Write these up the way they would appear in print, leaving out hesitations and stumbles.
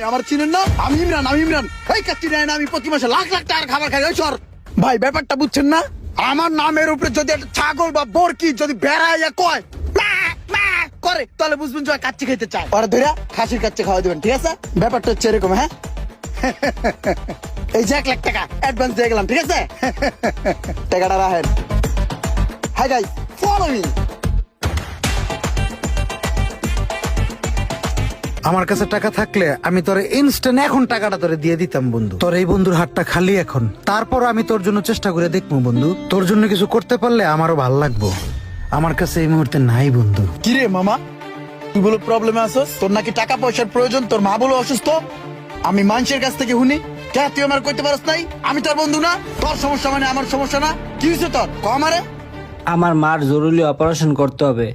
আমার চিনেন না? আমি ইমরান। এই কাচ্চি নেয় না, আমি প্রতি মাসে লাখ লাখ টাকার খাবার খাই। ওই সর ভাই, ব্যাপারটা বুঝছেন না? আমার নামের উপরে যদি একটা ছাগল বা বরকি যদি বেড়াইয়া কয় মা, মা করে, তাহলে বুঝবেন যে কাচ্চি খেতে চায়। ওরা ধরে খাসির কাচ্চি খাওয়া দিবেন, ঠিক আছে? ব্যাপারটা হচ্ছে এরকম, হ্যাঁ? এই যে 1 লাখ টাকা অ্যাডভান্স দিয়ে গেলাম, ঠিক আছে? টাকাটা রাখেন। Hi guys, follow me. আমার কাছে টাকা থাকলে আমি তোর ইনস্ট্যান্ট এখন টাকাটা তোরে দিয়ে দিতাম বন্ধু। তোর এই বন্ধুর হাতটা খালি এখন, তারপর আমি তোর জন্য চেষ্টা করে দেখবো বন্ধু। তোর জন্য কিছু করতে পারলে আমারও ভালো লাগবো। আমার কাছে এই মুহূর্তে নাই বন্ধু। কিরে মামা, তুই বলো প্রবলেমে আছস? তোর নাকি টাকা পয়সার প্রয়োজন, তোর মা বলো অসুস্থ। আমি মানুষের কাছ থেকে শুনি, কে তুই আমার কইতে পারস নাই? আমি তোর বন্ধু না? তোর সমস্যা মানে আমার সমস্যা না? কি হয়েছে তোর? কমারে আমার মার জরুরি অপারেশন করতে হবে।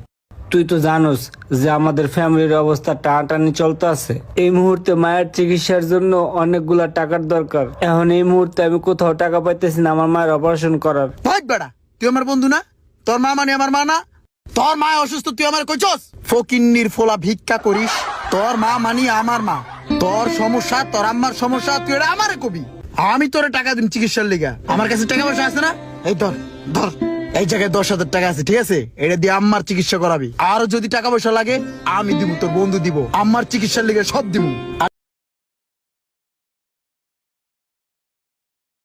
তুই তো জানোস যে আমাদের ফ্যামিলির অবস্থা টানাটানি চলতে আছে। এই মুহূর্তে মায়ের চিকিৎসার জন্য অনেকগুলা টাকার দরকার। এখন এই মুহূর্তে আমি কোথাও টাকা পাইতেছি না আমার মায়ের অপারেশন করার। ভাই বেড়া, তুই আমার বন্ধু না? তোর মা মানে আমার মা না? তোর মা অসুস্থ, তুই আমার কইছস? ফকিন্নির ফোলা ভিক্ষা করিস। তোর মা মানি আমার মা। তোর সমস্যা, তোর আম্মার সমস্যা, তুই এটা আমারে কবি। আমি তোরে টাকা দিন চিকিৎসার লিগা। আমার কাছে টাকা পয়সা আছে না? এই ধর ধর, এই জায়গায় 10,000 টাকা আছে, ঠিক আছে? এটা দিয়ে আম্মার চিকিৎসা করাবি। আর যদি টাকা পয়সা লাগে আমি দিব, তোর বন্ধু দিব। আম্মার চিকিৎসার লিগে সব দিব।